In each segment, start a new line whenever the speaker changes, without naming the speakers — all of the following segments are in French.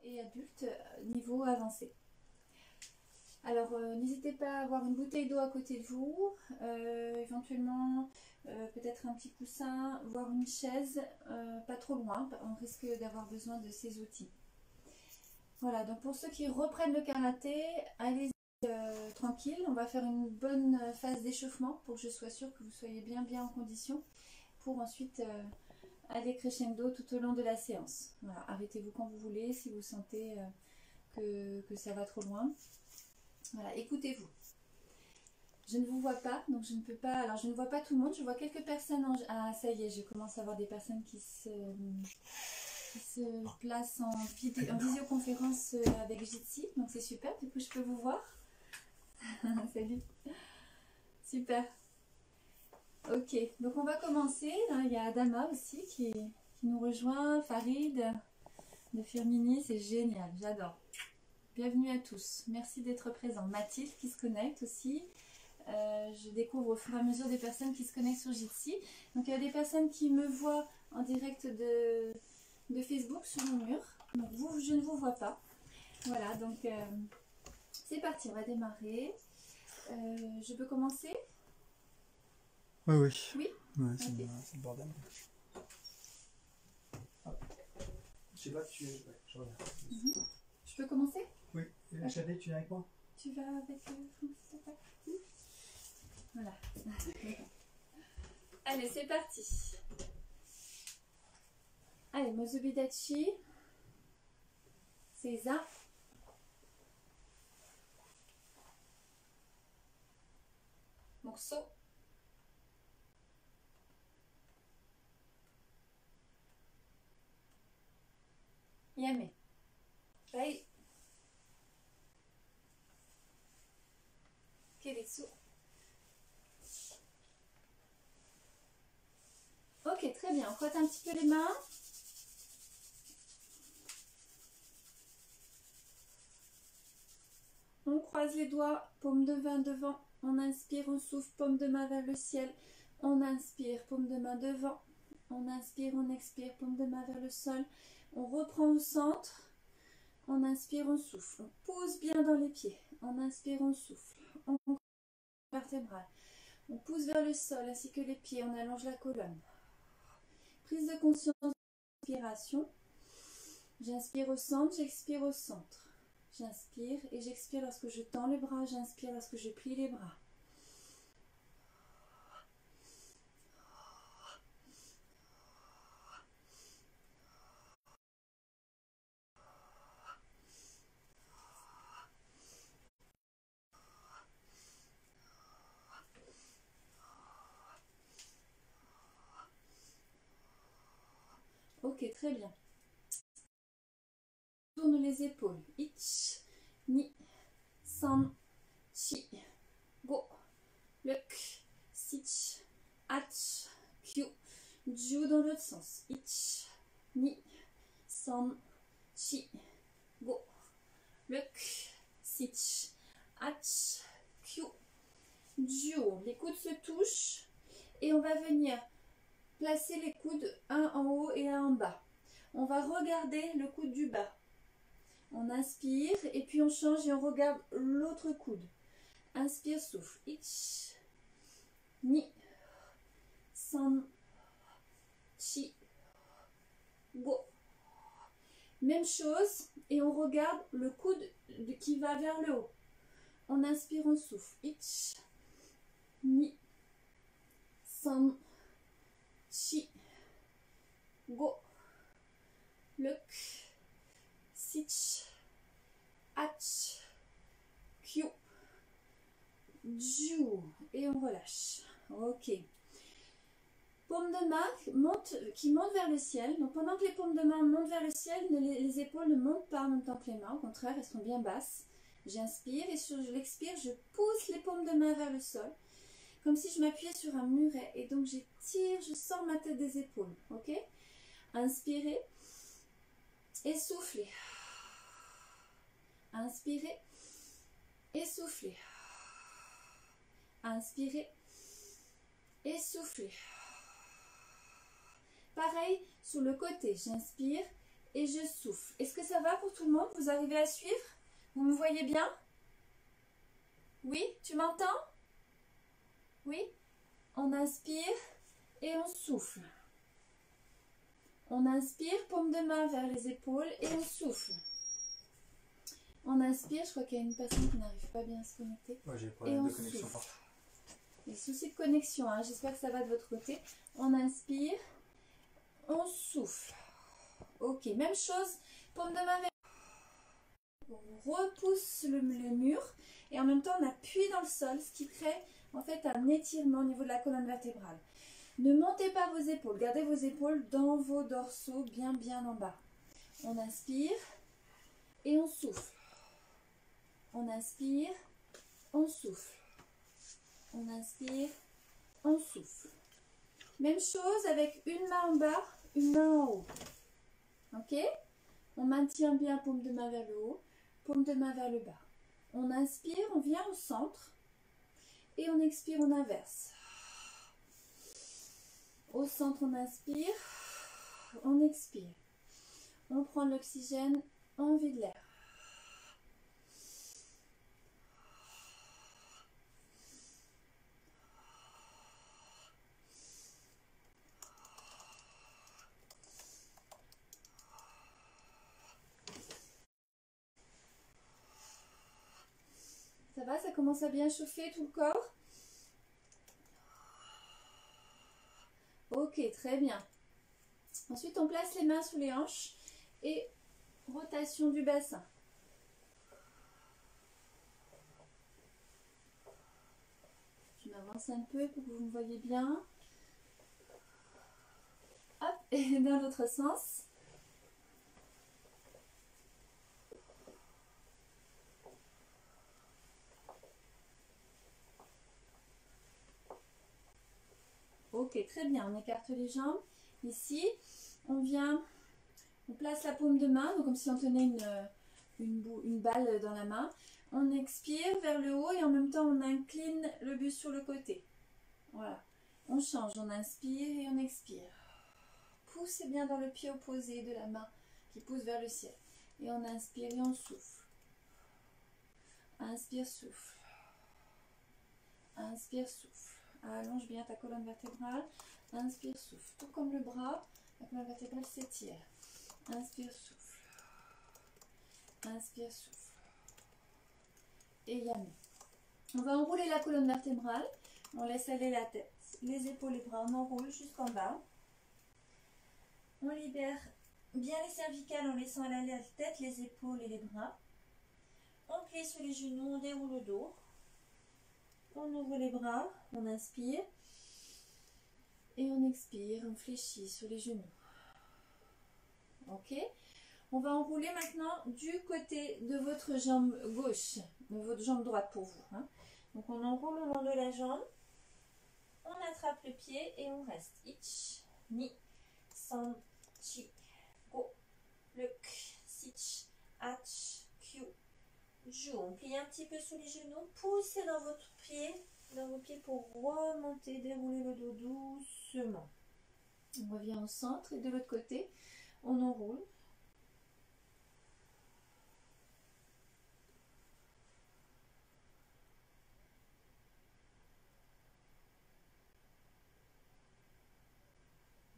et adultes niveau avancé. Alors n'hésitez pas à avoir une bouteille d'eau à côté de vous, éventuellement peut-être un petit coussin, voire une chaise, pas trop loin, on risque d'avoir besoin de ces outils. Voilà, donc pour ceux qui reprennent le karaté, allez-y tranquille, on va faire une bonne phase d'échauffement pour que je sois sûre que vous soyez bien en condition pour ensuite aller crescendo tout au long de la séance. Voilà, arrêtez-vous quand vous voulez si vous sentez que ça va trop loin. Voilà, écoutez-vous. Je ne vous vois pas, donc je ne peux pas... Alors, je ne vois pas tout le monde. Je vois quelques personnes en... Ah, ça y est, je commence à voir des personnes qui se placent en visioconférence avec Jitsi. Donc, c'est super. Du coup, je peux vous voir. Salut. Super. Ok, donc on va commencer. Là, il y a Adama aussi qui nous rejoint. Farid de Firmini, c'est génial. J'adore. Bienvenue à tous. Merci d'être présents. Mathilde qui se connecte aussi. Je découvre au fur et à mesure des personnes qui se connectent sur Jitsi. Donc il y a des personnes qui me voient en direct de Facebook sur mon mur. Donc vous, je ne vous vois pas. Voilà, donc c'est parti, on va démarrer. Je peux commencer?
Oui.
Oui.
Ouais, c'est
Okay.
le bordel. Hop. Je sais pas, je reviens.
Je peux commencer?
Oui. Et Chadé, tu viens avec moi?
Tu vas avec Voilà. Allez, c'est parti. Allez, Mozubidachi. Seiza. Morceau. Yame. Rai. Keritsu. Ok, très bien. On frotte un petit peu les mains. On croise les doigts, paume de main devant. On inspire, on souffle, paume de main vers le ciel. On inspire, paume de main devant. On inspire, on expire, paume de main vers le sol. On reprend au centre. On inspire, on souffle. On pousse bien dans les pieds. On inspire, on souffle. On vertébrale. On pousse vers le sol ainsi que les pieds. On allonge la colonne. Prise de conscience de l'inspiration. J'inspire au centre, j'expire au centre. J'inspire et j'expire lorsque je tends les bras. J'inspire lorsque je plie les bras. Ok, très bien. Tourne les épaules. Ich, ni, san, chi, go, luk, sich, ach, kyu. Ju dans l'autre sens. Ich, ni, san, chi, go, luk, sich, ach, kyu. Ju. Les coudes se touchent et on va venir placer les coudes un en haut et un en bas. On va regarder le coude du bas. On inspire et puis on change et on regarde l'autre coude. Inspire, souffle. Ich, ni, san, chi, go. Même chose et on regarde le coude qui va vers le haut. On inspire, on souffle. Ich, ni, san, chi, go, luk, sich, ach, kyu, ju. Et on relâche. Ok. Paume de main qui monte vers le ciel. Donc pendant que les paumes de main montent vers le ciel, les épaules ne montent pas en même temps que les mains. Au contraire, elles sont bien basses. J'inspire et sur l'expire, je pousse les paumes de main vers le sol. Comme si je m'appuyais sur un muret. Et donc j'étire, je sors ma tête des épaules. Ok? Inspirez. Et soufflez. Inspirez. Et soufflez. Inspirez. Et soufflez. Pareil sur le côté. J'inspire et je souffle. Est-ce que ça va pour tout le monde? Vous arrivez à suivre? Vous me voyez bien? Oui, tu m'entends? Oui? On inspire et on souffle. On inspire, paume de main vers les épaules et on souffle. On inspire, je crois qu'il y a une personne qui n'arrive pas bien à se connecter.
Moi j'ai des problèmes de connexion partout.
Les soucis de connexion, hein. J'espère que ça va de votre côté. On inspire, on souffle. Ok, même chose, paume de main vers... On repousse le mur et en même temps on appuie dans le sol, ce qui crée en fait un étirement au niveau de la colonne vertébrale. Ne montez pas vos épaules, gardez vos épaules dans vos dorsaux, bien en bas. On inspire et on souffle. On inspire, on souffle. On inspire, on souffle. Même chose avec une main en bas, une main en haut. Ok? On maintient bien paume de main vers le haut, paume de main vers le bas. On inspire, on vient au centre et on expire, on inverse. Au centre, on inspire, on expire. On prend l'oxygène, on vide l'air. Ça va, ça commence à bien chauffer tout le corps? Ok, très bien. Ensuite, on place les mains sous les hanches et rotation du bassin. Je m'avance un peu pour que vous me voyez bien. Hop, et dans l'autre sens. Ok, très bien. On écarte les jambes. Ici, on place la paume de main, donc comme si on tenait une balle dans la main. On expire vers le haut et en même temps, on incline le buste sur le côté. Voilà. On change, on inspire et on expire. Poussez bien dans le pied opposé de la main qui pousse vers le ciel. Et on inspire et on souffle. Inspire, souffle. Inspire, souffle. Allonge bien ta colonne vertébrale. Inspire, souffle. Tout comme le bras, la colonne vertébrale s'étire. Inspire, souffle. Inspire, souffle. Et yamé. On va enrouler la colonne vertébrale. On laisse aller la tête. Les épaules, les bras, on enroule jusqu'en bas. On libère bien les cervicales en laissant aller la tête, les épaules et les bras. On plie sur les genoux, on déroule le dos. On ouvre les bras, on inspire. Et on expire, on fléchit sur les genoux. Ok? On va enrouler maintenant du côté de votre jambe gauche, de votre jambe droite pour vous. Hein. Donc on enroule le long de la jambe. On attrape le pied et on reste. Ich, ni, san, chi, go, luk, sich, ach, kyu, ju. On plie un petit peu sous les genoux. Poussez dans vos pieds pour remonter, dérouler le dos doucement. On revient au centre et de l'autre côté, on enroule.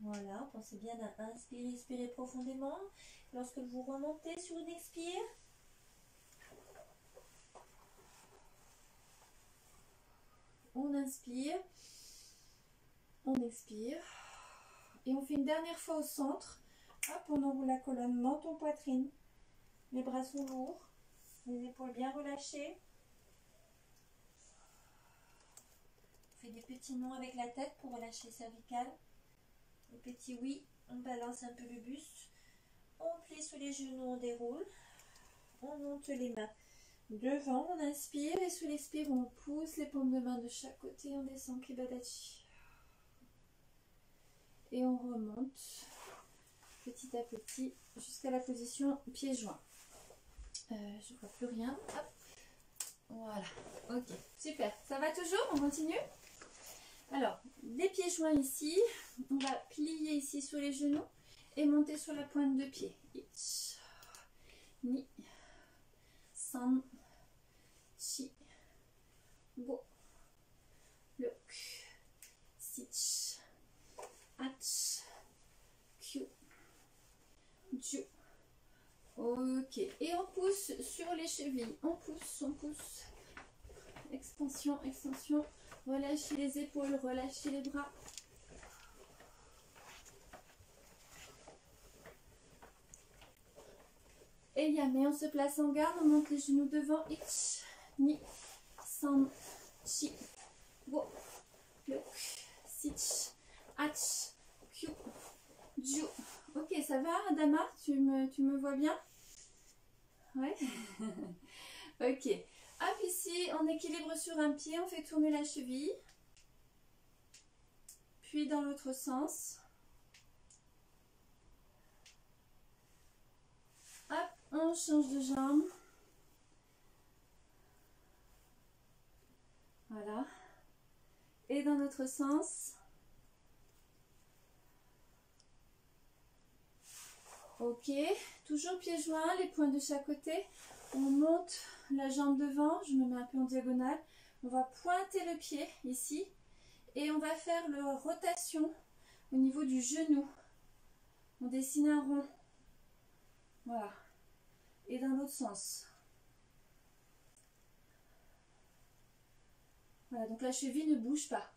Voilà, pensez bien à inspirer, expirez profondément. Lorsque vous remontez sur une expire, on inspire, on expire. Et on fait une dernière fois au centre. Hop, on enroule la colonne, menton, poitrine. Les bras sont lourds, les épaules bien relâchées. On fait des petits noms avec la tête pour relâcher les cervicales. Le petit oui, on balance un peu le buste. On plie sous les genoux, on déroule. On monte les mains devant, on inspire et sous l'expire, on pousse les paumes de main de chaque côté, on descend Kibadachi. Et on remonte petit à petit jusqu'à la position pieds joints. Je ne vois plus rien. Hop. Voilà, ok, super. Ça va toujours? On continue? Alors, des pieds joints ici, on va plier ici sur les genoux et monter sur la pointe de pied. ich, ni, san, chi, wo, look, sich, ach, kyu, ju. Ok, et on pousse sur les chevilles, on pousse. Extension, extension, relâchez les épaules, relâchez les bras. Et yame, on se place en garde, on monte les genoux devant, ich, ni, san, chi, wo, look, sich, ach, kyu, ju. Ok, ça va, Adama? Tu me vois bien? Ouais. Ok. Hop, ici, on équilibre sur un pied, on fait tourner la cheville. Puis dans l'autre sens. Hop, on change de jambe. Voilà. Et dans l'autre sens. Ok, toujours pieds joints, les poings de chaque côté. On monte la jambe devant, je me mets un peu en diagonale. On va pointer le pied ici. Et on va faire la rotation au niveau du genou. On dessine un rond. Voilà. Et dans l'autre sens. Voilà, donc la cheville ne bouge pas.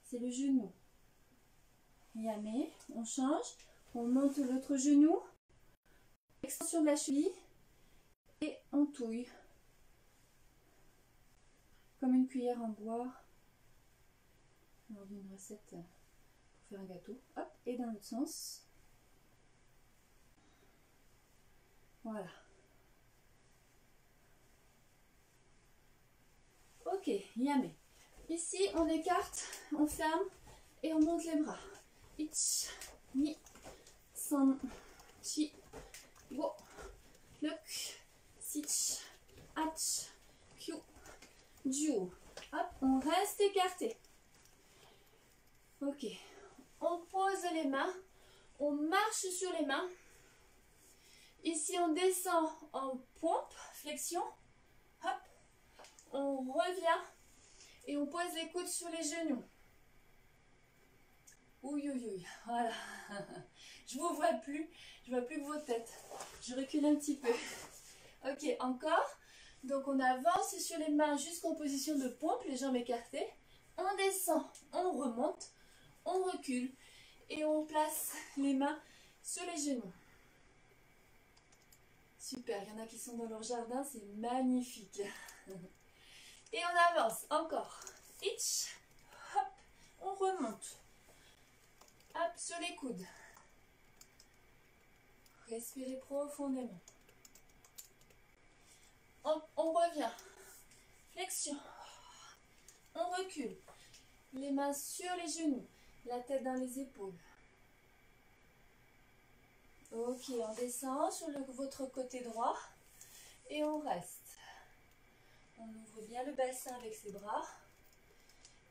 C'est le genou. Yame, on change. On monte l'autre genou. Extension de la cheville. Et on touille. Comme une cuillère en bois. Alors d'une recette pour faire un gâteau. Hop, et dans l'autre sens. Voilà. Ok, yame. Ici, on écarte, on ferme et on monte les bras. Ich, ni, san, chi, wo, look, sich, ach, kyu, ju. Hop, on reste écarté. Ok, on pose les mains, on marche sur les mains. Ici, on descend en pompe, flexion. Hop, on revient et on pose les coudes sur les genoux. Ouïe, ouïe, ouïe, voilà. Je ne vous vois plus, je ne vois plus que vos têtes. Je recule un petit peu. Ok, encore. Donc, on avance sur les mains jusqu'en position de pompe, les jambes écartées. On descend, on remonte, on recule et on place les mains sur les genoux. Super, il y en a qui sont dans leur jardin, c'est magnifique. Et on avance, encore. Ich, hop, on remonte. Hop, sur les coudes. Respirez profondément. On revient. Flexion. On recule. Les mains sur les genoux. La tête dans les épaules. Ok, on descend sur votre côté droit. Et on reste. On ouvre bien le bassin avec ses bras.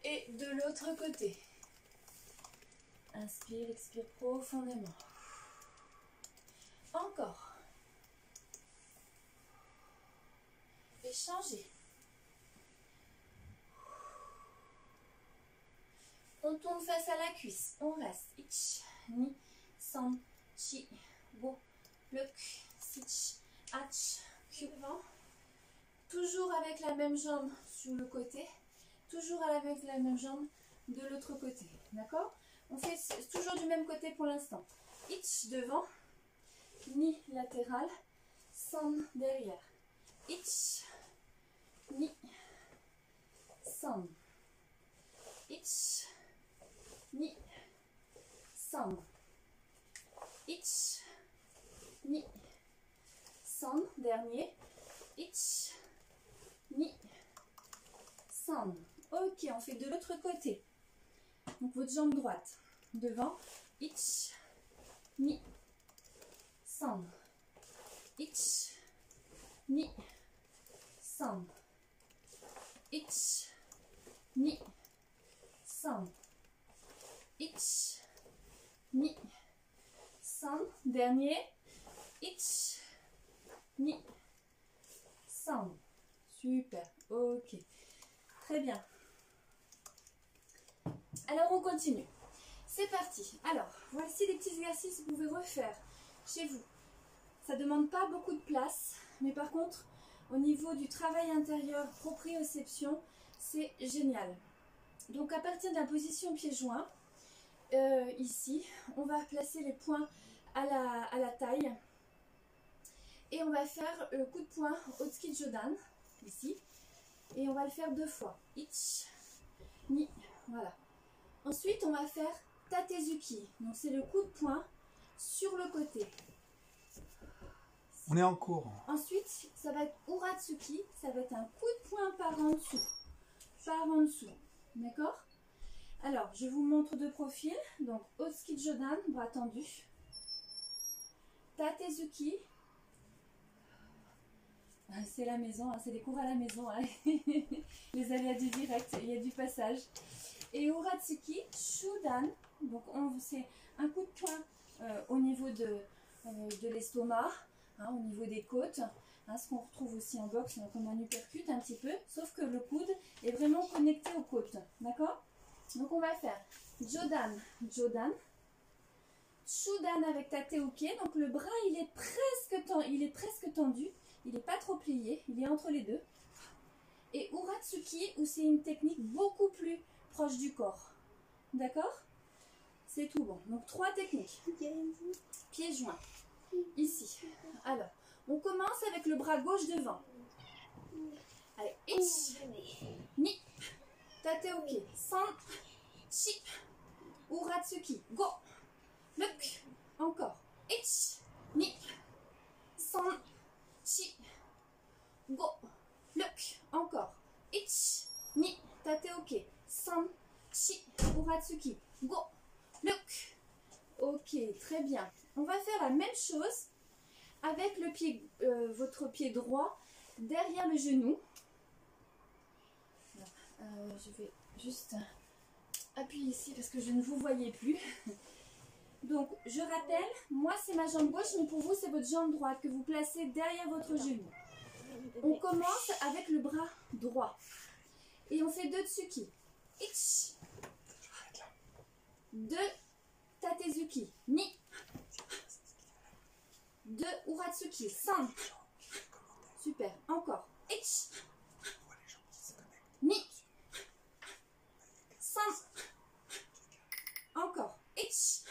Et de l'autre côté. Inspire, expire profondément. Encore. Et changez. On tourne face à la cuisse. On reste. Ich, ni, san, chi, wo, look, sich, ach, kyu. Toujours avec la même jambe sur le côté. Toujours avec la même jambe de l'autre côté. D'accord? On fait toujours du même côté pour l'instant. Ich devant, ni latéral, san derrière. Ich, ni, san. Ich, ni, san. Ich, ni, san. Dernier. Ich, ni, san. Ok, on fait de l'autre côté. Donc votre jambe droite devant. Ich, ni, san. Ich, ni, san. Ich, ni, san. Ich, ni, san. Dernier. Ich, ni, san. Super, ok. Très bien. Alors on continue. C'est parti. Alors, voici des petits exercices que vous pouvez refaire chez vous. Ça ne demande pas beaucoup de place, mais par contre, au niveau du travail intérieur, proprioception, c'est génial. Donc à partir de la position pieds joints, ici, on va placer les poings à la taille. Et on va faire le coup de poing Otsuki Jodan, ici. Et on va le faire 2 fois. Ich, ni, voilà. Ensuite, on va faire Tatezuki. Donc c'est le coup de poing sur le côté.
On est en cours.
Ensuite, ça va être Uratsuki. Ça va être un coup de poing par en dessous. Par en dessous. D'accord? Alors, je vous montre de profil. Donc, Otsuki Jodan, bras tendus. Tatezuki. C'est la maison, hein, c'est des cours à la maison. Hein. Les aléas du direct, il y a du passage. Et Uratsuki, Shudan. Donc, c'est un coup de poing au niveau de l'estomac, hein, au niveau des côtes. Hein, ce qu'on retrouve aussi en boxe, comme un uppercut un petit peu. Sauf que le coude est vraiment connecté aux côtes. D'accord? Donc, on va faire Jodan, Jodan. Shudan avec Tateuke. Donc, le bras, il est presque tendu. Il n'est pas trop plié, il est entre les deux. Et Uratsuki, où c'est une technique beaucoup plus proche du corps. D'accord? C'est tout bon. Donc 3 techniques. Pieds joints. Ici. Alors, on commence avec le bras gauche devant. Allez, ich, ni, Tateuke, san, chi, Uratsuki, go, look, encore. Ich, ni, san, chi, go, look, encore. Ich, ni, Tateuke, san, chi, Uratsuki, go, look. Ok, très bien. On va faire la même chose avec le pied, votre pied droit derrière le genou. Je vais juste appuyer ici parce que je ne vous voyais plus. Donc, je rappelle, moi c'est ma jambe gauche, mais pour vous c'est votre jambe droite que vous placez derrière votre genou. On commence avec le bras droit. Et on fait 2 tsuki. Ich. 2 Tatezuki. Ni. 2 Uratsuki. San. Super. Encore. Ich. Ni. San. Encore. Ich.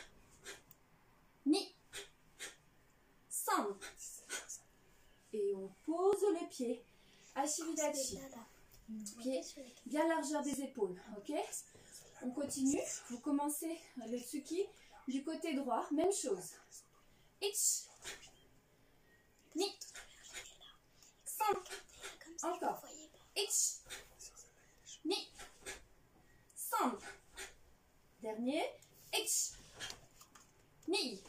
Ni. San. Et on pose le pied. Ashividachi. Pied bien largeur des épaules. Ok? On continue. Vous commencez le tsuki du côté droit. Même chose. Ich. Ni. San. Encore. Ich. Ni. San. Dernier. Ich. Ni.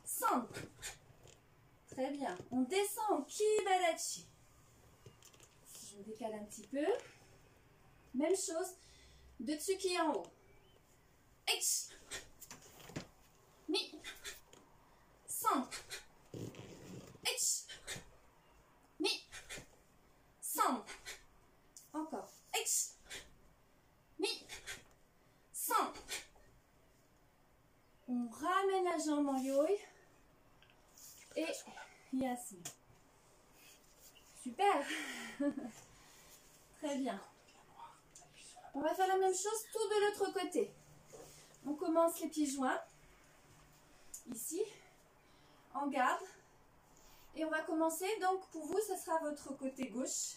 San. Très bien. On descend en Kibadachi. Je décale un petit peu. Même chose. 2 tsuki en haut. Ich. Ni. San. Ich. Ni. San. Encore. Ich. Ni. San. On ramène la jambe en yoi. Et Yasmin. Super. Très bien. On va faire la même chose tout de l'autre côté. On commence les pieds joints. Ici. En garde. Et on va commencer. Donc pour vous, ça sera votre côté gauche.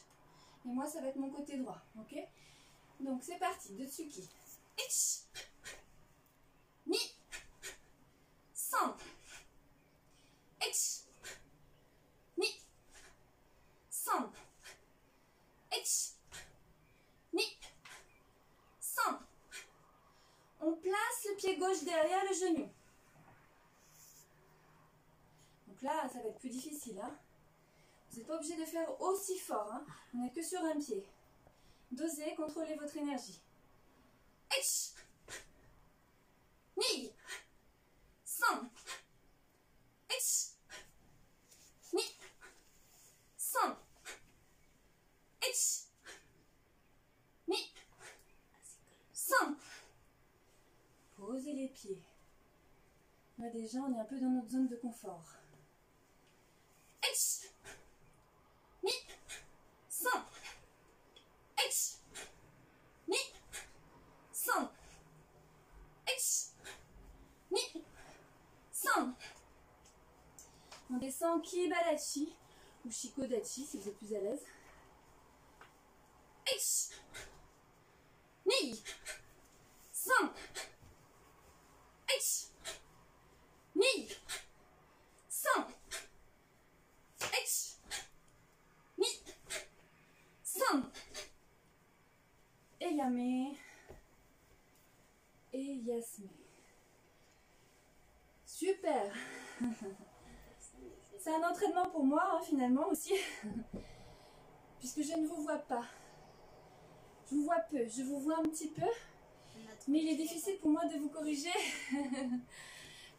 Et moi, ça va être mon côté droit. Ok? Donc c'est parti. 2 tsuki. Ich. Ni. San. Ich. Ni. San. Ich. Ni. San. On place le pied gauche derrière le genou. Donc là, ça va être plus difficile. Hein. Vous n'êtes pas obligé de faire aussi fort. Hein. On n'est que sur un pied. Dosez, contrôlez votre énergie. Ich. Ni. San. Ich. Ich. Ni. San. Posez les pieds. Là déjà, on est un peu dans notre zone de confort. Ich. Ni. San. Ich. Ni. San. Ich. Ni. San. On descend Kibadachi ou Shikodachi si vous êtes plus à l'aise. Ich. Ni. San. Ich. Ni. San. Ich. Ni. San. Et Yame. Et Yasme. Super. C'est un entraînement pour moi, hein, finalement aussi, puisque je ne vous vois pas. Je vous vois peu, je vous vois un petit peu, mais il est difficile pour moi de vous corriger.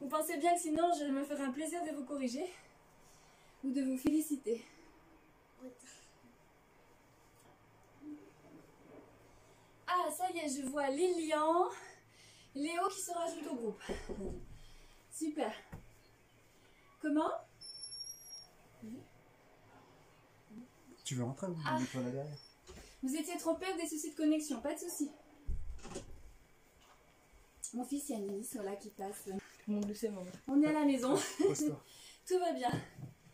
Vous pensez bien que sinon je me ferais un plaisir de vous corriger ou de vous féliciter. Ah, ça y est, je vois Lilian, Léo qui se rajoute au groupe. Super. Comment?
Tu veux rentrer ou toi là derrière?
Vous étiez trompé ou des soucis de connexion, pas de soucis. Mon fils Yanis, voilà, qui passe. On est à la maison. Tout va bien.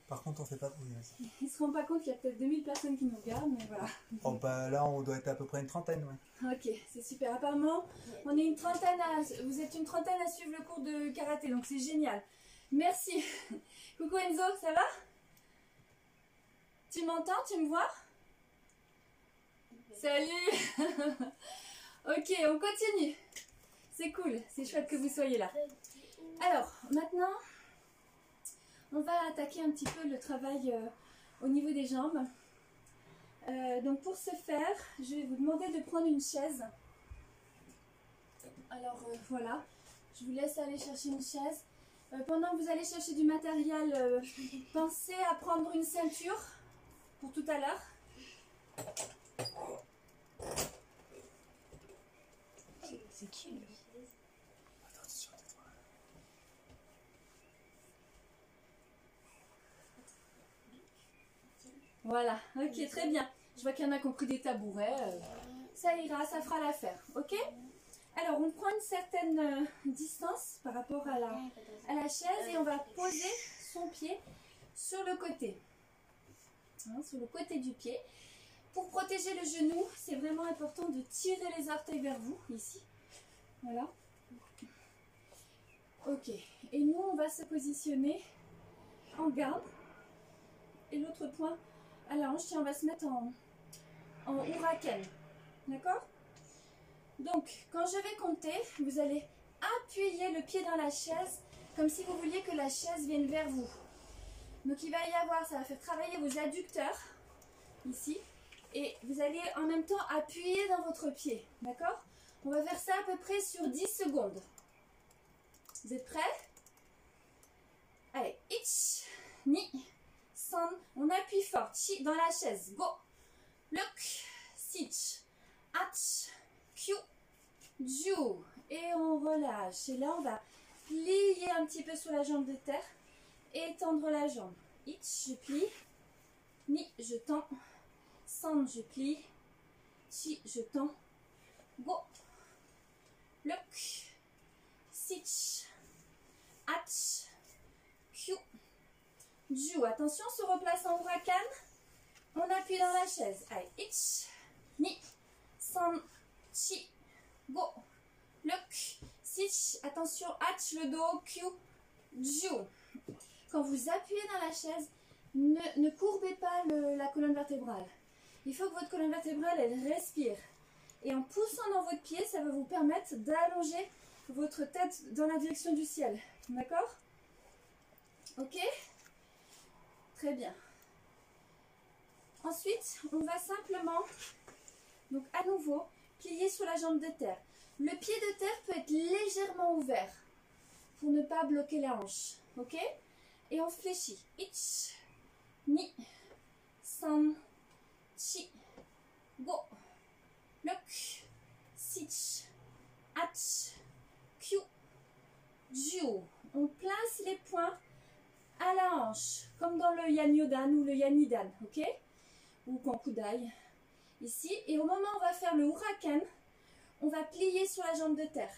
Par contre, on fait pas de bruit.
Ils se rendent pas compte qu'il y a peut-être 2000 personnes qui nous regardent, mais voilà.
Oh bah là, on doit être à peu près une trentaine, ouais.
Ok, c'est super. Apparemment, on est une trentaine vous êtes une trentaine à suivre le cours de karaté, donc c'est génial. Merci. Coucou Enzo, ça va? Tu m'entends? Tu me vois? Salut. Ok, on continue. C'est cool, c'est chouette que vous soyez là. Alors, maintenant, on va attaquer un petit peu le travail au niveau des jambes. Donc pour ce faire, je vais vous demander de prendre une chaise. Alors voilà, je vous laisse aller chercher une chaise. Pendant que vous allez chercher du matériel, pensez à prendre une ceinture pour tout à l'heure.
C'est qui lui?
Voilà, ok, très bien. Je vois qu'il y en a qui ont pris des tabourets. Ça ira, ça fera l'affaire, ok? Alors, on prend une certaine distance par rapport à la chaise et on va poser son pied sur le côté. Hein, sur le côté du pied. Pour protéger le genou, c'est vraiment important de tirer les orteils vers vous, ici. Voilà. Ok. Et nous, on va se positionner en garde. Et l'autre point à la hanche, tiens, on va se mettre en huracan. D'accord? Donc, quand je vais compter, vous allez appuyer le pied dans la chaise, comme si vous vouliez que la chaise vienne vers vous. Donc, il va y avoir, ça va faire travailler vos adducteurs, ici. Et vous allez en même temps appuyer dans votre pied. D'accord? On va faire ça à peu près sur 10 secondes. Vous êtes prêts? Allez, ich, ni, san. On appuie fort. Chi dans la chaise. Go. Look, sich, ach, kyu, ju. Et on relâche. Et là, on va plier un petit peu sur la jambe de terre. Et étendre la jambe. Ich, je plie. Ni, je tends. San, je plie. Chi, je tends. Go. Look. Sich. Ach. Kyu. Ju. Attention, se replace en huracan. On appuie dans la chaise. Allez. Ich. Ni. San. Chi. Go. Look. Sich. Attention. Ach le dos. Kyu. Ju. Quand vous appuyez dans la chaise, ne courbez pas la colonne vertébrale. Il faut que votre colonne vertébrale, elle respire. Et en poussant dans votre pied, ça va vous permettre d'allonger votre tête dans la direction du ciel. D'accord? Ok? Très bien. Ensuite, on va simplement, donc à nouveau, plier sur la jambe de terre. Le pied de terre peut être légèrement ouvert pour ne pas bloquer la hanche. Ok? Et on fléchit. Ich, ni, san, chi, go, look, sit, at, Q, Jiu. On place les poings à la hanche, comme dans le Yanyodan ou le Yanidan, ok? Ou Kankudai, ici. Et au moment où on va faire le Hurakan, on va plier sur la jambe de terre.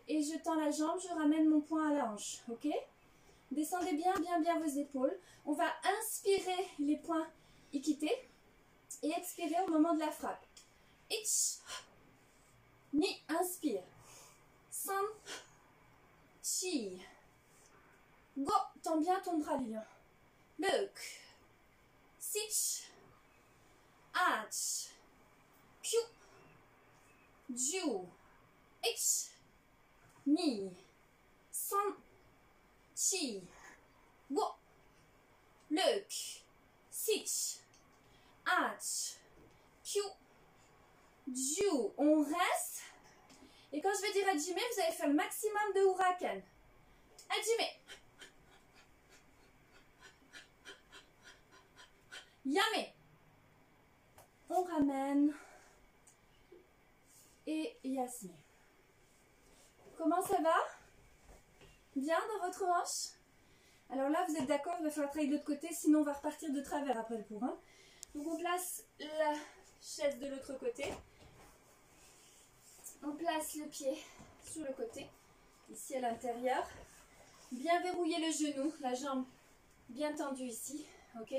Et je tends la jambe, je ramène mon poing à la hanche, ok? Descendez bien, bien, bien vos épaules. On va inspirer les poings Ikite et expirer au moment de la frappe. Ich, ni, inspire. San, chi. Go, tends bien ton bras, Lilian. Look, sich, ach, Q, Jiu, ich, ni, san, chi, go, look, sich, ach, Q, Jiu. On reste. Et quand je vais dire Hajime, vous allez faire le maximum de Hurakan. Hajime. Yame. On ramène. Et Yasme. Comment ça va? Bien dans votre hanche? Alors là, vous êtes d'accord, il va falloir travailler de l'autre côté, sinon on va repartir de travers après le cours. Hein. Donc on place la chaise de l'autre côté. On place le pied sur le côté, ici à l'intérieur. Bien verrouiller le genou, la jambe bien tendue ici, ok?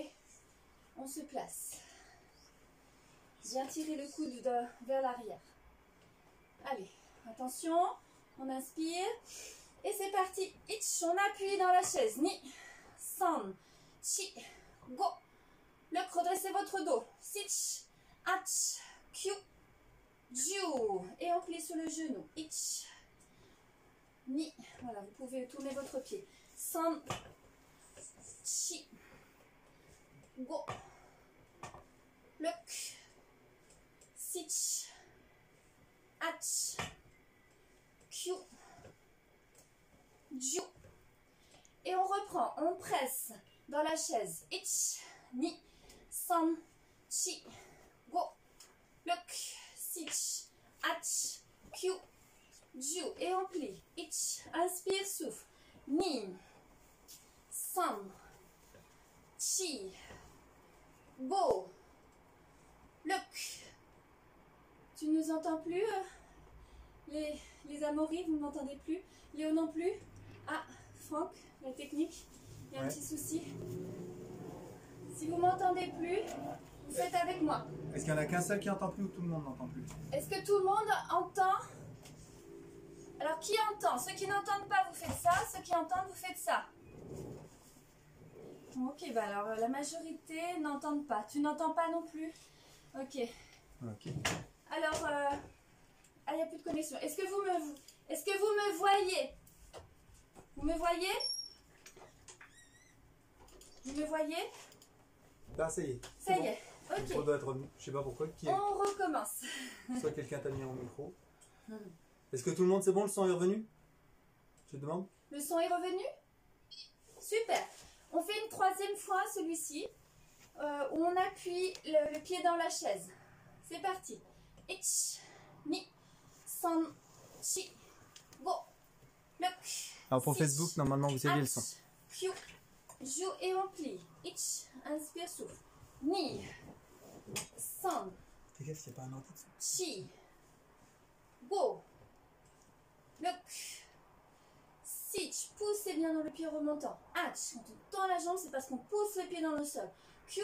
On se place. Bien tirer le coude vers l'arrière. Allez, attention, on inspire. Et c'est parti. Ich, on appuie dans la chaise. Ni, san, chi, go. Look, redressez votre dos. Sich, ach, Q, Jiu. Et on plie sur le genou. Ich, ni. Voilà, vous pouvez tourner votre pied. San, chi, go. Look, sich, ach, Q, Jiu. Et on reprend, on presse dans la chaise. Ich, ni, san, chi, go, look, sich, ach, Q, Jiu. Et on plie. Ich, inspire, souffle. Ni, san, chi, go, look. Tu ne nous entends plus les Amoris, vous ne m'entendez plus? Léo non plus? Ah, Franck, la technique, il y a un petit souci. Si vous ne m'entendez plus, vous faites avec moi.
Est-ce qu'il n'y en a qu'un seul qui n'entend plus ou tout le monde n'entend plus?
Est-ce que tout le monde entend? Alors, qui entend? Ceux qui n'entendent pas, vous faites ça. Ceux qui entendent, vous faites ça. Ok, bah alors la majorité n'entendent pas. Tu n'entends pas non plus? Ok.
Ok.
Alors, il n'y a plus de connexion. Est-ce que vous me voyez? Vous me voyez? Vous me voyez?
Là, ça y est.
Ça y est.
Le
Ok.
micro doit être revenu. Je sais pas pourquoi.
On recommence.
Soit quelqu'un t'a mis en micro. Est-ce que tout le monde, c'est bon? Le son est revenu? Je te demande.
Le son est revenu? Super. On fait une troisième fois celui-ci où on appuie le pied dans la chaise. C'est parti. Ich, ni, san, chi, go, look.
Alors pour
sich,
Facebook, normalement, vous saviez le son.
ach, Q, Jiu et on plie. Ich, inspire, souffle. Ni, san,
Fais gaffe, il n'y a pas un ordi dessus.
chi, go, look. Sich, poussez bien dans le pied remontant. Ach, quand on tend la jambe, c'est parce qu'on pousse le pied dans le sol. Q,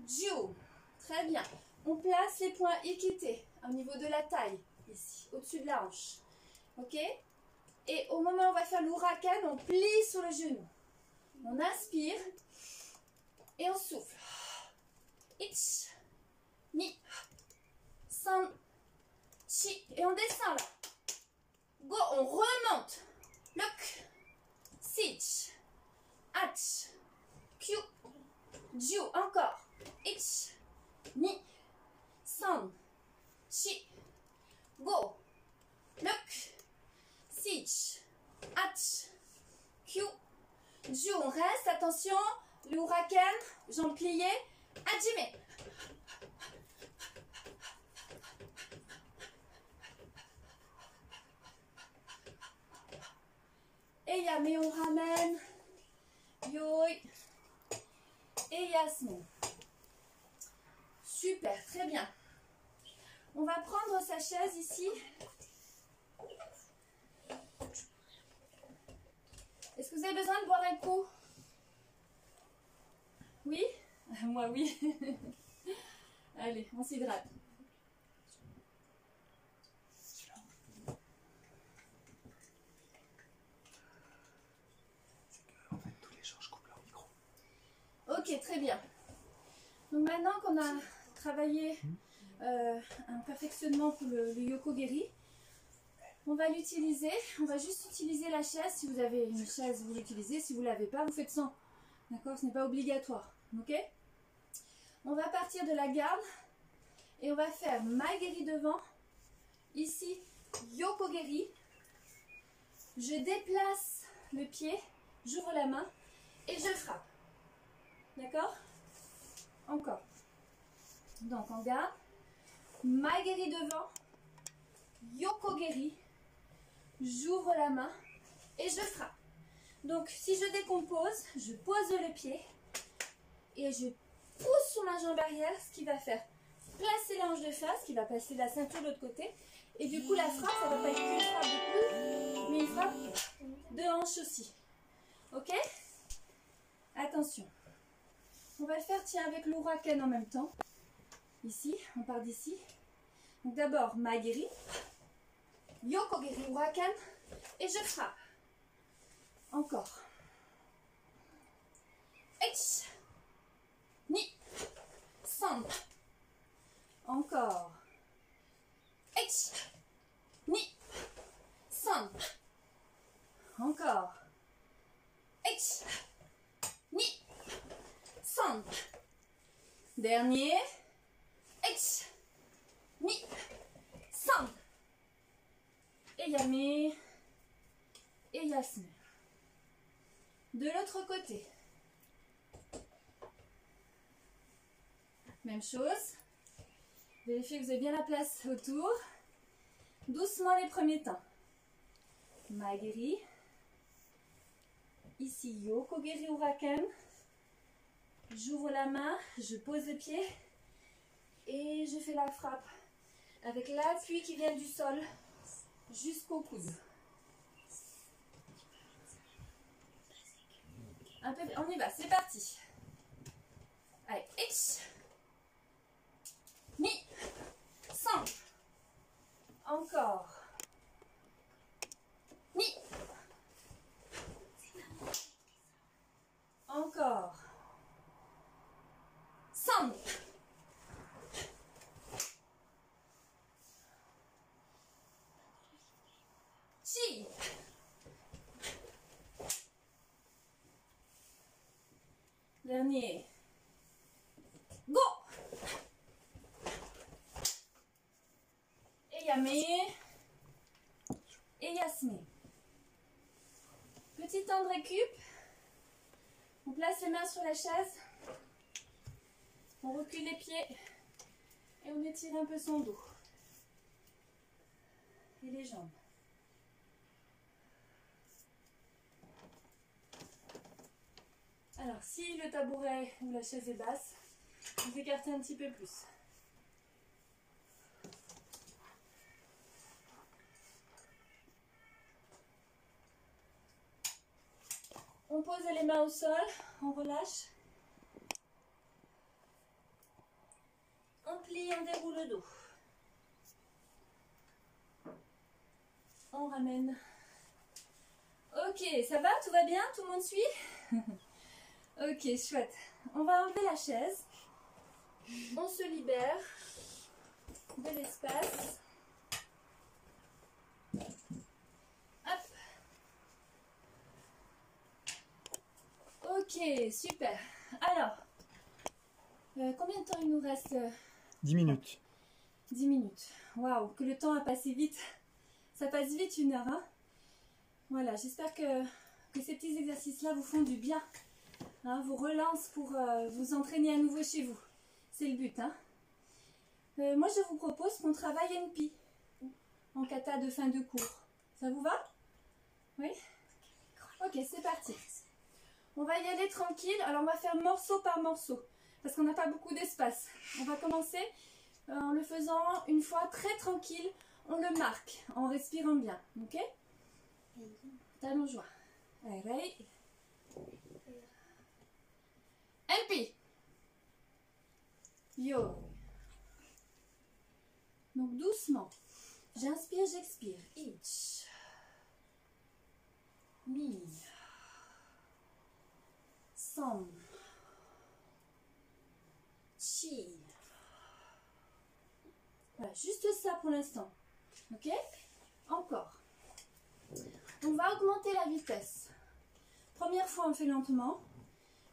Jiu. Très bien. On place les poings équités au niveau de la taille, ici, au-dessus de la hanche. Ok? Et au moment où on va faire l'Hurakan, on plie sur le genou. On inspire et on souffle. Ich, ni, san, chi. Et on descend là. Go, on remonte. Look, sich, ach, Q, Jiu. Encore. Ich, ni, san, chi, go, look, sich, ach, Q, Jiu. On reste, attention, le Hurakan, jambes pliées, hajime. Yame, on ramène. Yoi. Et Yasmine. Super, très bien. On va prendre sa chaise ici. Est-ce que vous avez besoin de boire un coup? Oui? Moi oui. Allez, on s'hydrate.
En fait, tous les gens, je coupe leur micro.
Ok, très bien. Donc maintenant qu'on a travaillé un perfectionnement pour le Yoko-Geri, on va l'utiliser. On va juste utiliser la chaise. Si vous avez une chaise, vous l'utilisez. Si vous ne l'avez pas, vous faites sans. D'accord? Ce n'est pas obligatoire. Ok? On va partir de la garde et on va faire Mae-Geri devant. Ici, Yoko-Geri. Je déplace le pied, j'ouvre la main et je frappe. D'accord? Encore. Donc en garde, Mae-Geri devant, Yoko-Geri, j'ouvre la main et je frappe. Donc si je décompose, je pose le pied et je pousse sur ma jambe arrière, ce qui va faire placer la hanche de face, qui va passer la ceinture de l'autre côté. Et du coup la frappe, ça ne va pas être qu'une frappe de coude, mais une frappe de hanche aussi. Ok? Attention. On va le faire, tiens, avec l'Huracan en même temps. Ici, on part d'ici. Donc d'abord, Mae-Geri, Yoko-Geri, Huracan, et je frappe. Encore. H, ni, san. Encore. H, ni, san. Encore. H, ni, san. Dernier. H, ni, san. Et Yame. Et Yasmine. De l'autre côté. Même chose. Vérifiez que vous avez bien la place autour. Doucement les premiers temps. Mae-Geri. Ici, Yoko-Geri Huracan. J'ouvre la main, je pose le pied et je fais la frappe avec l'appui qui vient du sol jusqu'au coude. Un peu, on y va, c'est parti. Allez, H, ni, san. Encore. Ni. Encore. San. Chi. Dernier. Go. Et Yame. Et Yasmine. Petit temps de récup. On place les mains sur la chaise. On recule les pieds. Et on étire un peu son dos. Et les jambes. Alors, si le tabouret ou la chaise est basse, vous écartez un petit peu plus. On pose les mains au sol, on relâche. On plie, on déroule le dos. On ramène. Ok, ça va? Tout va bien? Tout le monde suit? Ok, chouette. On va enlever la chaise. On se libère de l'espace. Hop. Ok, super. Alors, combien de temps il nous reste?
10 minutes.
10 minutes. Waouh, que le temps a passé vite. Ça passe vite 1 heure. Hein, voilà, j'espère que ces petits exercices-là vous font du bien. Hein, vous relancent pour vous entraîner à nouveau chez vous. C'est le but. Hein. Moi, je vous propose qu'on travaille NP en kata de fin de cours. Ça vous va? Oui? Ok, c'est parti. On va y aller tranquille. Alors, on va faire morceau par morceau. Parce qu'on n'a pas beaucoup d'espace. On va commencer en le faisant une fois très tranquille. On le marque en respirant bien. Ok? Talons joints. Allez. LP. Yo. Donc doucement. J'inspire, j'expire. Ich. Mi. Sam. Chi. Voilà, juste ça pour l'instant. Ok? Encore. On va augmenter la vitesse. Première fois, on fait lentement.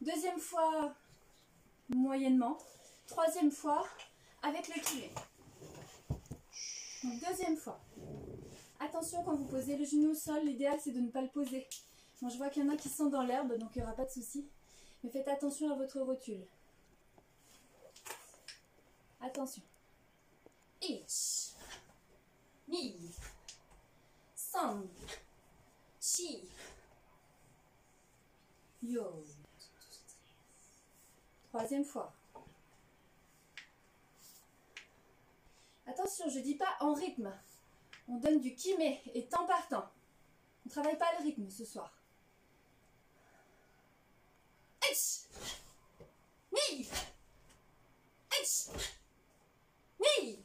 Deuxième fois, moyennement. Troisième fois, avec le kiné. Donc, deuxième fois. Attention quand vous posez le genou au sol, l'idéal c'est de ne pas le poser. Bon, je vois qu'il y en a qui sont dans l'herbe, donc il n'y aura pas de souci. Mais faites attention à votre rotule. Attention. Ich. Mi. San. Chi. Yo. Troisième fois. Attention, je ne dis pas en rythme. On donne du kimé et temps par temps. On ne travaille pas le rythme ce soir. Ich. Mi. Ich. Mi.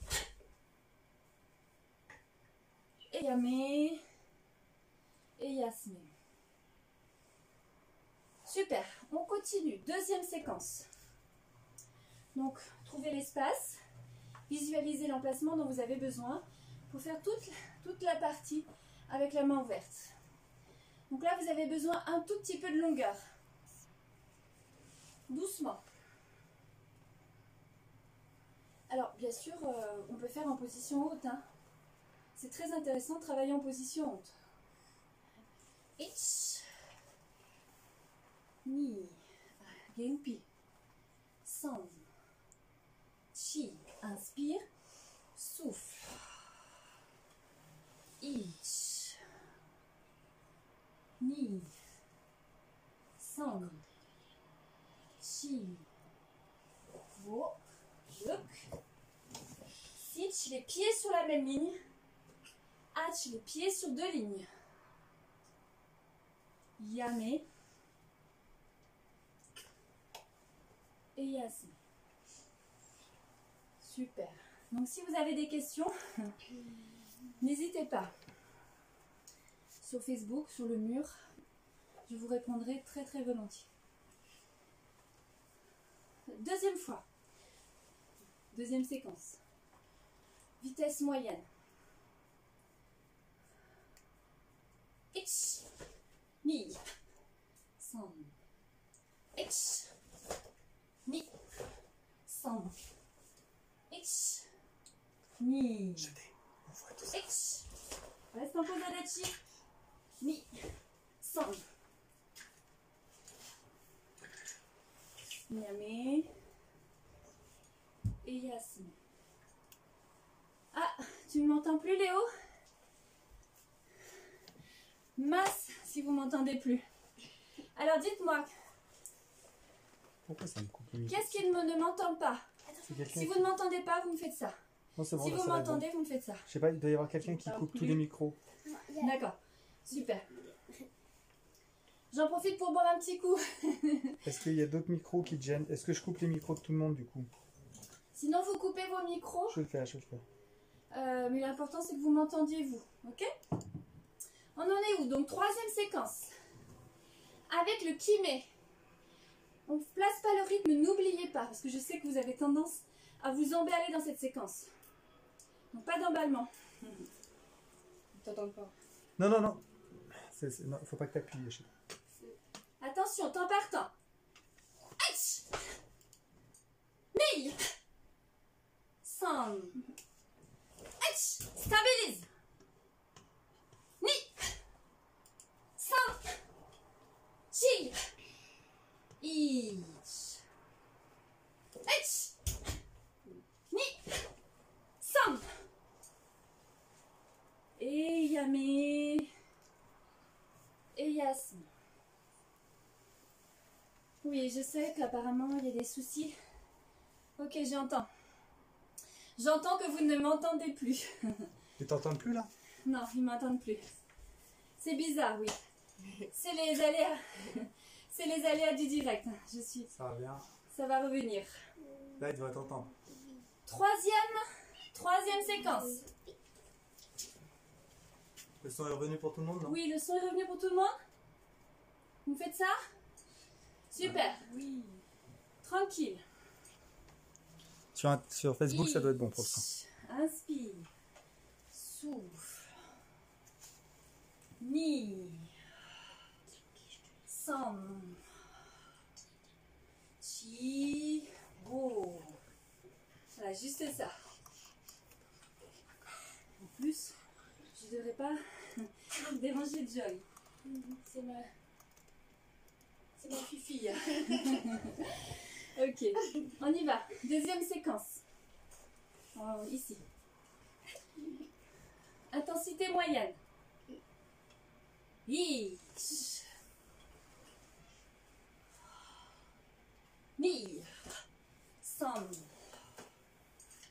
Eyame. Eyasme. Super, on continue. Deuxième séquence. Donc, trouvez l'espace. Visualisez l'emplacement dont vous avez besoin pour faire toute la partie avec la main ouverte. Donc là, vous avez besoin un tout petit peu de longueur. Doucement. Alors, bien sûr, on peut faire en position haute. Hein. C'est très intéressant de travailler en position haute. Ich. Ni. Genpi. San. Chi. Inspire. Souffle. Ich. Ni. San. Chi. Vo. Look. Sitch, les pieds sur la même ligne. Hatch, les pieds sur deux lignes. Yame. Et Yasme. Super. Donc si vous avez des questions, n'hésitez pas. Sur Facebook, sur le mur, je vous répondrai très très volontiers. Deuxième fois. Deuxième séquence. Vitesse moyenne. Ich. Ni. San. Ich. Ni. San. Ich. Ni. Ich. Reste en pose adachi. Ni. San. Yame. Et Yasme. Ah, tu ne m'entends plus, Léo? Mince, si vous m'entendez plus. Alors dites-moi,
Pourquoi ça me coupe le micro?
qu'est-ce qui ne m'entend pas?
C'est quelqu'un
Si vous
qui-
ne m'entendez pas, vous me faites ça.
Non, c'est bon,
Si
là,
vous
ça va être
m'entendez,
bon.
vous me faites ça.
Je sais pas, il doit y avoir quelqu'un qui coupe tous les micros.
D'accord, super. J'en profite pour boire un petit coup.
Est-ce qu'il y a d'autres micros qui te gênent? Est-ce que je coupe les micros de tout le monde du coup?
Sinon, vous coupez vos micros.
Je vais le faire, je vais le faire.
Mais l'important, c'est que vous m'entendiez, vous. Ok? On en est où? Donc, troisième séquence. Avec le kimé. On ne place pas le rythme, n'oubliez pas, parce que je sais que vous avez tendance à vous emballer dans cette séquence. Donc, pas d'emballement.
T'entends pas.
Non, non, non. Non, faut pas que t'appuies.
Attention, temps par temps. Aïe! Mille! San! Aïe! Stabilise! Ni! San! Chi! Ich! Aïe! Ni! San! Et Yame! Et Yasme. Oui, je sais qu'apparemment il y a des soucis. Ok, j'entends. J'entends que vous ne m'entendez plus.
Tu t'entends plus là?
Non, ils m'entendent plus. C'est bizarre, oui. C'est les aléas. C'est les aléas du direct. Je suis.
Ça va bien.
Ça va revenir.
Là, il doit t'entendre.
Troisième séquence.
Le son est revenu pour tout le monde, non?
Oui, le son est revenu pour tout le monde. Vous faites ça? Super.
Oui.
Tranquille.
Sur Facebook, ça doit être bon pour le son.
Inspire. Souffle. Ni. Sam. Chi. Bo. Voilà, juste ça. En plus, je ne devrais pas déranger Joy. C'est ma fifille. Ok, on y va. Deuxième séquence. Ici. Intensité moyenne. Ich. Ni. Sam.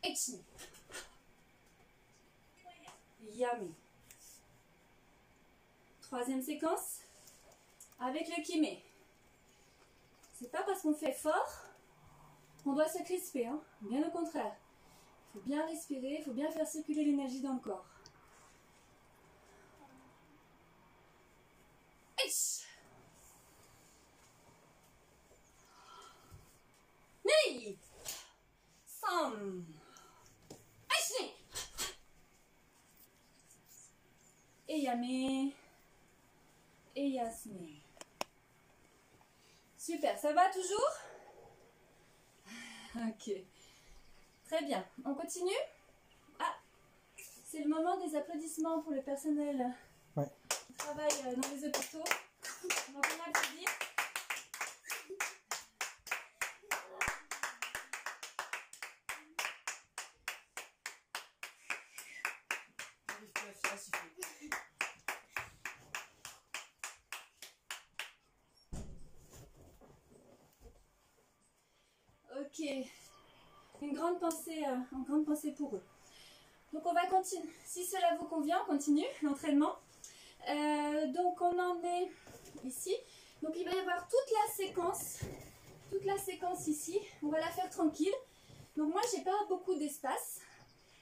Echi. Yami. Troisième séquence. Avec le kimé. C'est pas parce qu'on fait fort qu'on doit se crisper, hein. Bien au contraire. Il faut bien respirer, il faut bien faire circuler l'énergie dans le corps. Ich. Ni. Sam. Ichi. Eyame. Eyasme. Super, ça va toujours? Ok. Très bien. On continue? Ah, c'est le moment des applaudissements pour le personnel qui travaille dans les hôpitaux. On va bien applaudir.
J'arrive plus à faire siffler.
Ok. Une grande pensée pour eux. Donc on va continuer. Si cela vous convient, on continue l'entraînement. Donc on en est ici. Donc il va y avoir toute la séquence ici. On va la faire tranquille. Donc moi j'ai pas beaucoup d'espace.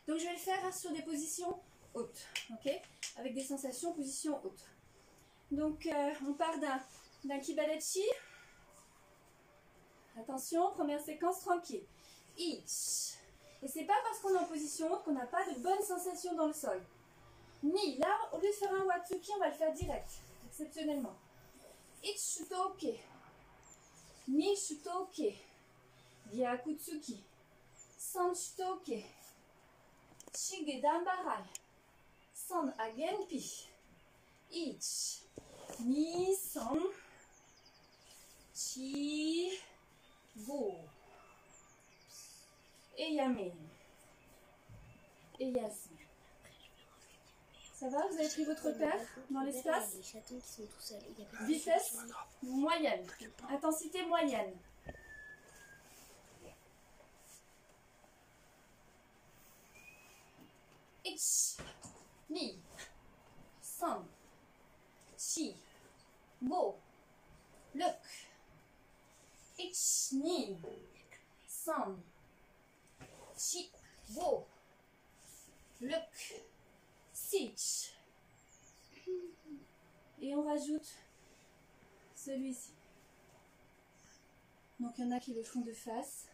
Donc je vais le faire sur des positions hautes. Ok, avec des sensations position haute. Donc on part d'un Kibalechi. Attention, première séquence tranquille. Ich. Et c'est pas parce qu'on est en position haute qu'on n'a pas de bonnes sensations dans le sol. Ni. Là, au lieu de faire un Watsuki, on va le faire direct, exceptionnellement. Ich shutoke. Ni shutoke. Gyakutsuki. San shutoke. Shige danbarai. San agenpi. Ich. Ni san. Chi. Go. Eyame. Eyasme. Ça va? Vous avez pris votre repère dans l'espace?
Les chatons qui sont tout seuls. Il y a pas de
Vitesse moyenne. Intensité moyenne. Ich. Ni. San. Chi. Go. Look. Ich. Ni. San. Chi. Go. Look. Sich. Et on rajoute celui-ci. Donc il y en a qui le font de face.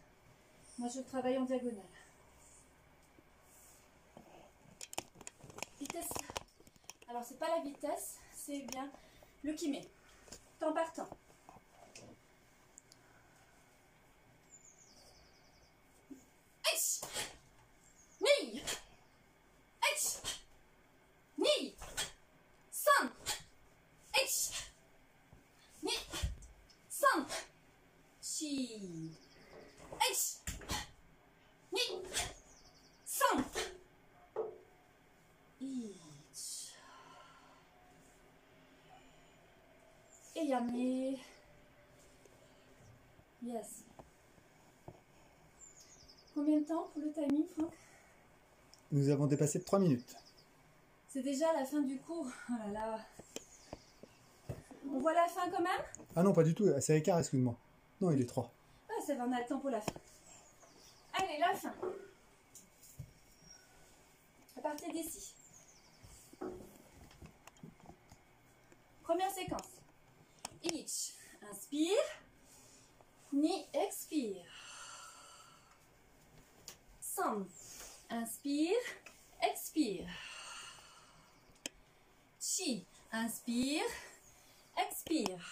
Moi je travaille en diagonale. Vitesse. Alors c'est pas la vitesse, c'est bien le kimé. Temps par temps. Aïe. Ni. Aïe. Ni. San. Aïe. Ni. San. Chi. Aïe. Ni. San. Ich. Eyame. Yes. Combien de temps pour le timing, Franck?
Nous avons dépassé de 3 minutes.
C'est déjà la fin du cours. Oh là là. On voit la fin quand même?
Ah non, pas du tout. C'est à l'écart, excuse-moi. Non, il est 3.
Ah, ça va, on a le temps pour la fin. Allez, la fin. À partir d'ici. Première séquence. Each. Inspire. Ni expire. Some. Inspire. Expire. Chi. Inspire. Expire.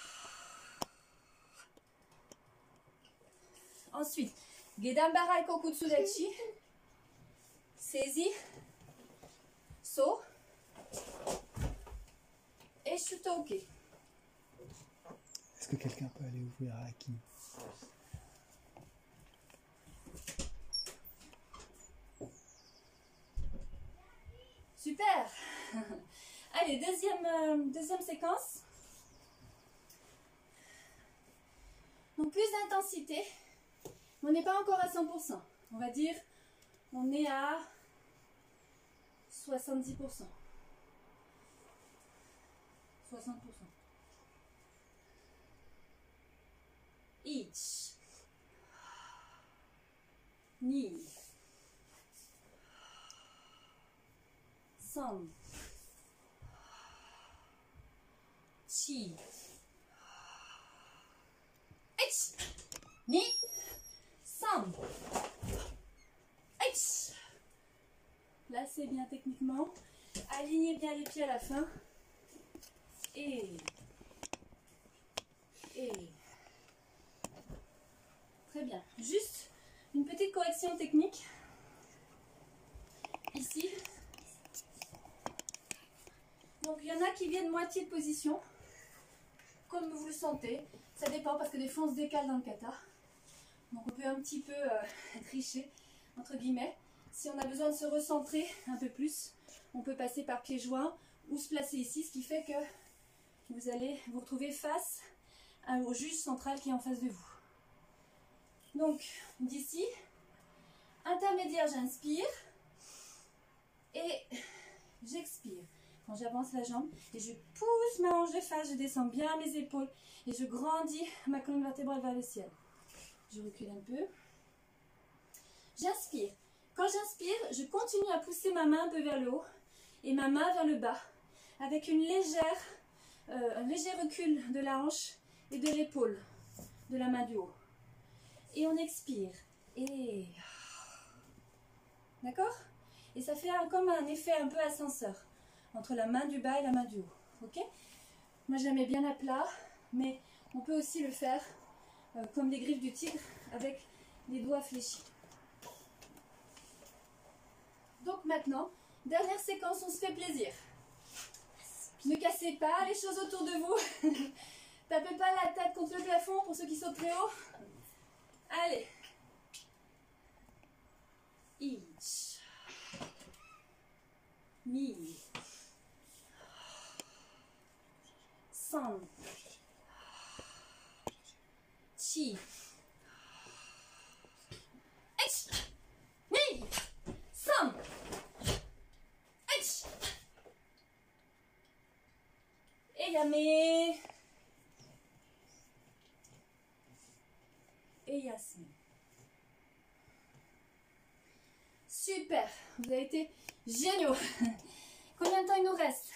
Ensuite, Gedambara Kokutsudachi. Saisis. So. Et Shutoke.
Est-ce que quelqu'un peut aller ouvrir à Aki?
Super. Allez, deuxième séquence. Donc plus d'intensité. On n'est pas encore à 100%. On va dire, on est à 70%. 60%. Each. Ni. Some. Chi. H. Ni. Some. H. Placez bien techniquement. Alignez bien les pieds à la fin. Et. Très bien. Juste une petite correction technique. Ici. Donc il y en a qui viennent moitié de position. Comme vous le sentez. Ça dépend parce que des fois on se décale dans le kata. Donc on peut un petit peu tricher, entre guillemets. Si on a besoin de se recentrer un peu plus, on peut passer par pieds joints ou se placer ici, ce qui fait que vous allez vous retrouver face au juge central qui est en face de vous. Donc d'ici, intermédiaire, j'inspire et j'expire. Quand j'avance la jambe et je pousse ma hanche de face, je descends bien mes épaules et je grandis ma colonne vertébrale vers le ciel. Je recule un peu. J'inspire. Quand j'inspire, je continue à pousser ma main un peu vers le haut et ma main vers le bas avec un léger recul de la hanche et de l'épaule de la main du haut. Et on expire. Et... D'accord? Et ça fait comme un effet un peu ascenseur entre la main du bas et la main du haut. Ok? Moi, je la mets bien à plat, mais on peut aussi le faire comme les griffes du tigre avec les doigts fléchis. Donc maintenant, dernière séquence, on se fait plaisir. Ne cassez pas les choses autour de vous. Tapez pas la tête contre le plafond pour ceux qui sautent très haut. Allez. Each. Ni. Some. Chi. H. Ni. Some. H. Et Yame. Et Yasmine. Super, vous avez été géniaux. Combien de temps il nous reste?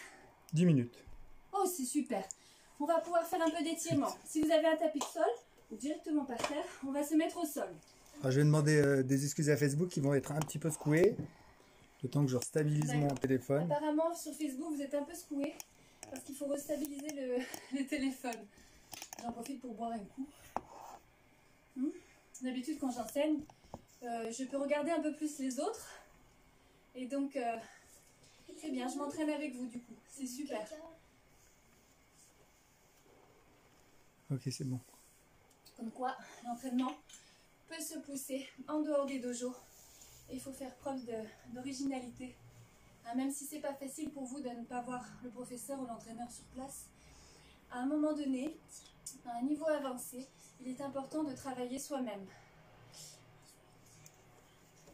10 minutes.
Oh, c'est super. On va pouvoir faire un peu d'étirement. Si vous avez un tapis de sol, ou directement par terre, on va se mettre au sol.
Alors, je vais demander des excuses à Facebook qui vont être un petit peu secoués. Le temps que je restabilise mon téléphone.
Apparemment, sur Facebook, vous êtes un peu secoué parce qu'il faut restabiliser le téléphone. J'en profite pour boire un coup. D'habitude, quand j'enseigne, je peux regarder un peu plus les autres. Et donc, c'est bien, je m'entraîne avec vous du coup. C'est super.
Ok, c'est bon.
Comme quoi, l'entraînement peut se pousser en dehors des dojos. Et il faut faire preuve d'originalité. Même si c'est pas facile pour vous de ne pas voir le professeur ou l'entraîneur sur place, à un moment donné, à un niveau avancé, il est important de travailler soi-même.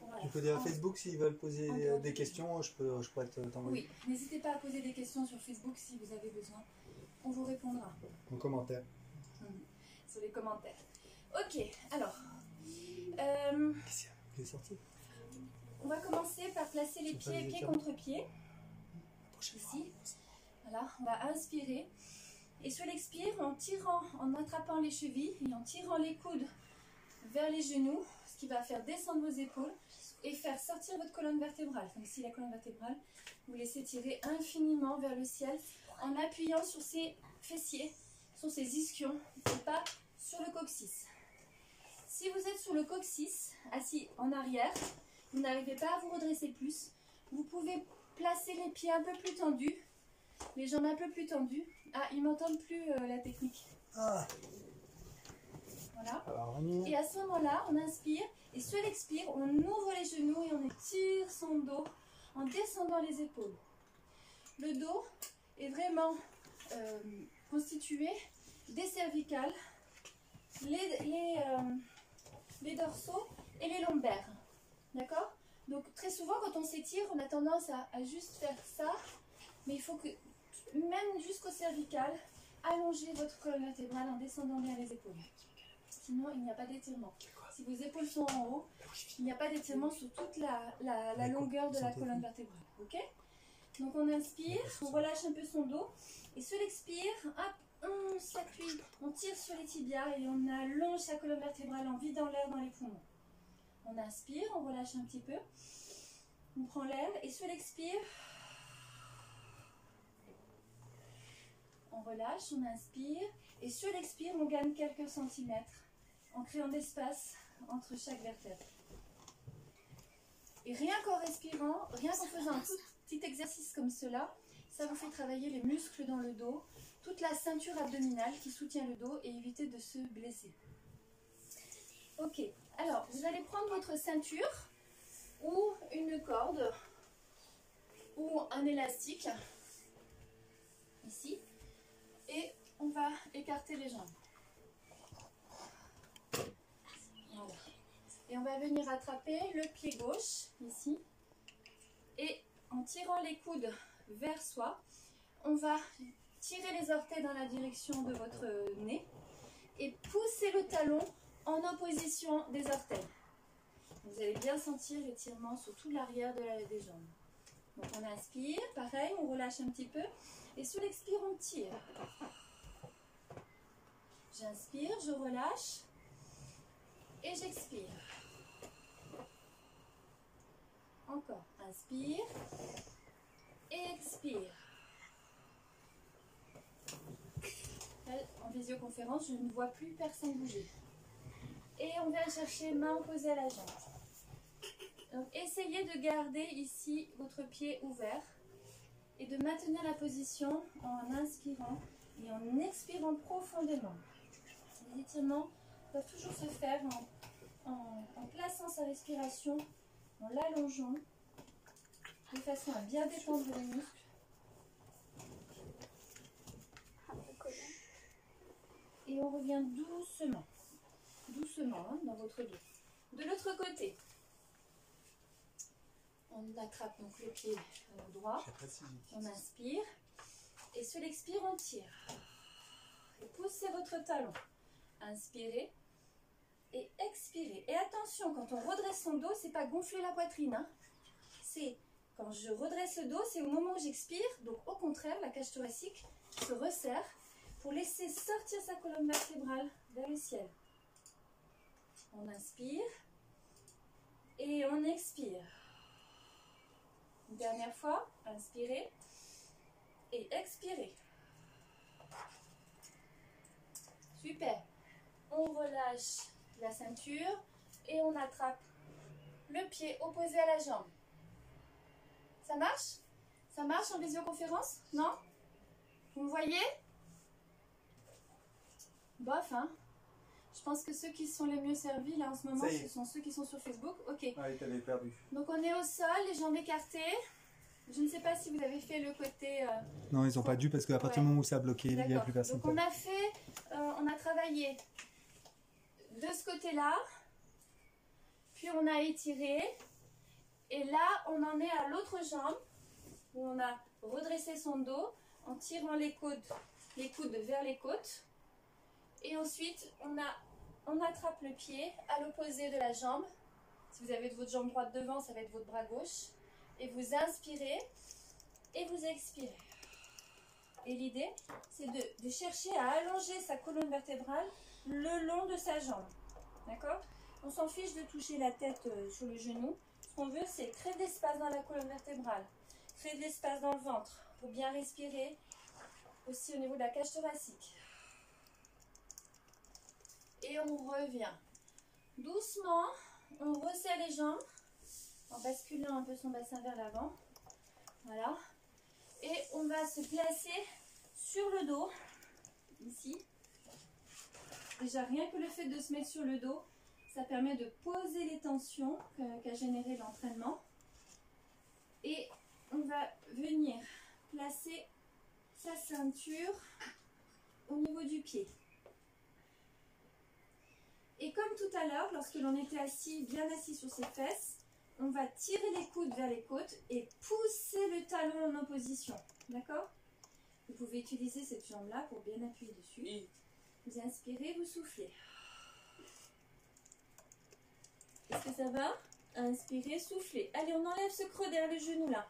Voilà.
Tu peux dire à Facebook s'ils veulent poser des questions, je pourrais t'envoyer.
Oui, n'hésitez pas à poser des questions sur Facebook si vous avez besoin. On vous répondra.
En commentaire.
Sur les commentaires. Ok, alors.
Qu'est-ce qu'il est sorti?
On va commencer par placer les pieds pied contre pied. Ici. Voilà, on va inspirer. Et sur l'expire, en attrapant les chevilles et en tirant les coudes vers les genoux, ce qui va faire descendre vos épaules et faire sortir votre colonne vertébrale. Comme si la colonne vertébrale, vous laissez tirer infiniment vers le ciel en appuyant sur ses fessiers, sur ses ischions et pas sur le coccyx. Si vous êtes sur le coccyx, assis en arrière, vous n'arrivez pas à vous redresser plus, vous pouvez placer les pieds un peu plus tendus, les jambes un peu plus tendues. Ah, ils m'entendent plus la technique.
Ah.
Voilà.
Alors,
et à ce moment-là, on inspire et sur l'expire, on ouvre les genoux et on étire son dos en descendant les épaules. Le dos est vraiment constitué des cervicales, les dorsaux et les lombaires. D'accord? Donc très souvent quand on s'étire, on a tendance à juste faire ça, mais il faut que, même jusqu'au cervical, allongez votre colonne vertébrale en descendant bien les épaules. Sinon, il n'y a pas d'étirement. Si vos épaules sont en haut, il n'y a pas d'étirement sur toute la longueur de la colonne vertébrale. Ok? Donc on inspire, on relâche un peu son dos, et sur l'expire, hop, on s'appuie, on tire sur les tibias et on allonge sa colonne vertébrale en vidant l'air dans les poumons. On inspire, on relâche un petit peu, on prend l'air, et sur l'expire, on relâche, on inspire, et sur l'expire, on gagne quelques centimètres en créant d'espace entre chaque vertèbre. Et rien qu'en respirant, rien qu'en faisant un petit exercice comme cela, ça vous fait travailler les muscles dans le dos, toute la ceinture abdominale qui soutient le dos et éviter de se blesser. Ok, alors vous allez prendre votre ceinture ou une corde ou un élastique, ici, et on va écarter les jambes. Voilà. Et on va venir attraper le pied gauche, ici, et en tirant les coudes vers soi, on va tirer les orteils dans la direction de votre nez et pousser le talon en opposition des orteils. Vous allez bien sentir l'étirement sur tout l'arrière des jambes. Donc on inspire, pareil, on relâche un petit peu, et sous l'expire, on tire. J'inspire, je relâche, et j'expire. Encore, inspire, et expire. Là, en visioconférence, je ne vois plus personne bouger. Et on vient chercher main opposée à la jambe. Donc essayez de garder ici votre pied ouvert et de maintenir la position en inspirant et en expirant profondément. Les étirements doivent toujours se faire en plaçant sa respiration, en l'allongeant, de façon à bien détendre les muscles. Et on revient doucement, doucement dans votre dos. De l'autre côté, on attrape donc le pied droit, on inspire, et sur l'expire, on tire. Et poussez votre talon. Inspirez et expirez. Et attention, quand on redresse son dos, c'est pas gonfler la poitrine. Hein. C'est quand je redresse le dos, c'est au moment où j'expire. Donc au contraire, la cage thoracique se resserre pour laisser sortir sa colonne vertébrale vers le ciel. On inspire et on expire. Une dernière fois, inspirez et expirez. Super. On relâche la ceinture et on attrape le pied opposé à la jambe. Ça marche? Ça marche en visioconférence? Non? Vous me voyez? Bof, hein? Je pense que ceux qui sont les mieux servis là en ce moment, ce sont ceux qui sont sur Facebook. Ok.
Ah oui, t'avais perdu.
Donc on est au sol, les jambes écartées. Je ne sais pas si vous avez fait le côté...
Non, ils n'ont pas dû parce qu'à partir du moment où ça a bloqué, il n'y a plus personne.
Donc on a fait, on a travaillé de ce côté-là, puis on a étiré, et là on en est à l'autre jambe, où on a redressé son dos en tirant les coudes vers les côtes, et ensuite on attrape le pied à l'opposé de la jambe. Si vous avez votre jambe droite devant, ça va être votre bras gauche, et vous inspirez et vous expirez. Et l'idée, c'est de chercher à allonger sa colonne vertébrale le long de sa jambe. D'accord? On s'en fiche de toucher la tête sur le genou. Ce qu'on veut, c'est créer de l'espace dans la colonne vertébrale, créer de l'espace dans le ventre pour bien respirer, aussi au niveau de la cage thoracique. Et on revient. Doucement, on resserre les jambes en basculant un peu son bassin vers l'avant. Voilà. Et on va se placer sur le dos, ici. Déjà, rien que le fait de se mettre sur le dos, ça permet de poser les tensions qu'a généré l'entraînement. Et on va venir placer sa ceinture au niveau du pied. Et comme tout à l'heure, lorsque l'on était assis, bien assis sur ses fesses, on va tirer les coudes vers les côtes et pousser le talon en opposition. D'accord? Vous pouvez utiliser cette jambe-là pour bien appuyer dessus. Vous inspirez, vous soufflez. Est-ce que ça va? Inspirez, soufflez. Allez, on enlève ce creux derrière le genou là.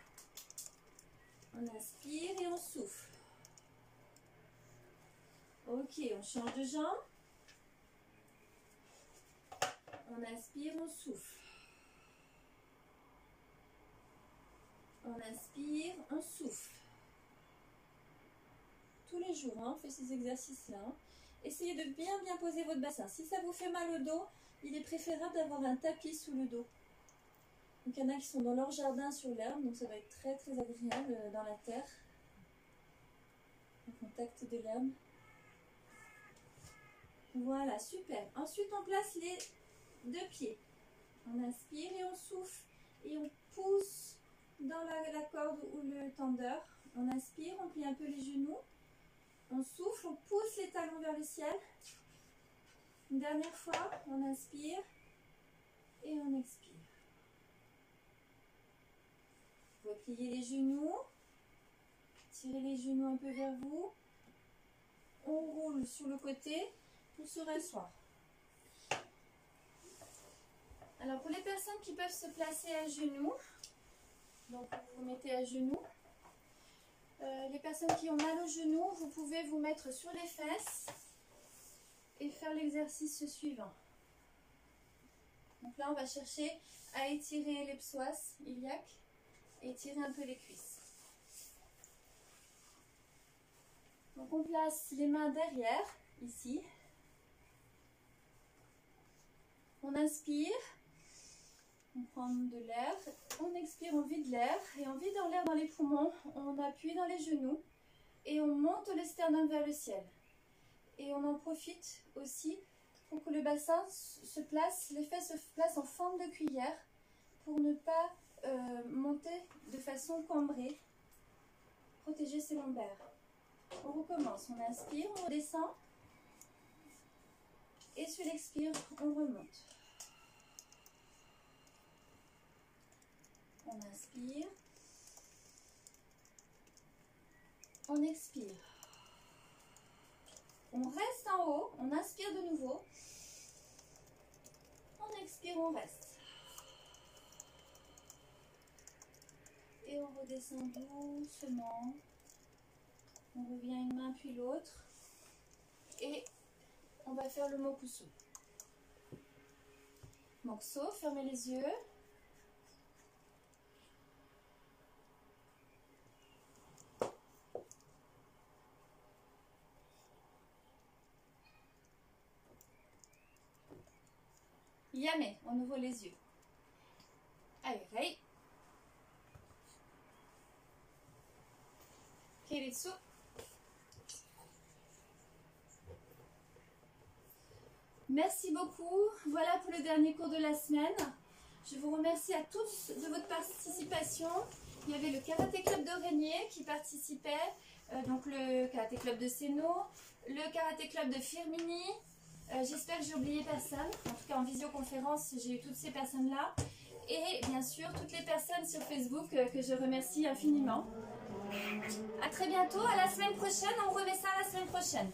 On inspire et on souffle. Ok, on change de jambe. On inspire, on souffle. On inspire, on souffle. Tous les jours, hein, on fait ces exercices-là. Hein. Essayez de bien poser votre bassin. Si ça vous fait mal au dos, il est préférable d'avoir un tapis sous le dos. Donc il y en a qui sont dans leur jardin sur l'herbe, donc ça va être très agréable dans la terre. Au contact de l'herbe. Voilà, super. Ensuite, on place les deux pieds. On inspire et on souffle. Et on pousse dans la corde ou le tendeur. On inspire, on plie un peu les genoux. On souffle, on pousse les talons vers le ciel. Une dernière fois, on inspire et on expire. Vous pliez les genoux. Tirez les genoux un peu vers vous. On roule sur le côté pour se rasseoir. Alors pour les personnes qui peuvent se placer à genoux, donc vous vous mettez à genoux. Les personnes qui ont mal aux genoux, vous pouvez vous mettre sur les fesses et faire l'exercice suivant. Donc là, on va chercher à étirer les psoas iliaques et étirer un peu les cuisses. Donc on place les mains derrière, ici. On inspire, on prend de l'air, on expire, on vide l'air, et en vidant l'air dans les poumons, on appuie dans les genoux et on monte le sternum vers le ciel. Et on en profite aussi pour que le bassin se place, les fesses se placent en forme de cuillère pour ne pas monter de façon cambrée, protéger ses lombaires. On recommence, on inspire, on redescend et sur l'expire, on remonte. On inspire, on expire. On reste en haut, on inspire de nouveau, on expire, on reste. Et on redescend doucement. On revient une main puis l'autre. Et on va faire le mokuso. Mokuso, fermez les yeux. Yame, on ouvre les yeux. Allez, rei. Keiritsu. Merci beaucoup. Voilà pour le dernier cours de la semaine. Je vous remercie à tous de votre participation. Il y avait le Karaté Club de Régnier qui participait, donc le Karaté Club de Seno, le Karaté Club de Firminy, J'espère que j'ai oublié personne. En tout cas en visioconférence, j'ai eu toutes ces personnes-là. Et bien sûr, toutes les personnes sur Facebook que je remercie infiniment. À très bientôt, à la semaine prochaine. On remet ça la semaine prochaine.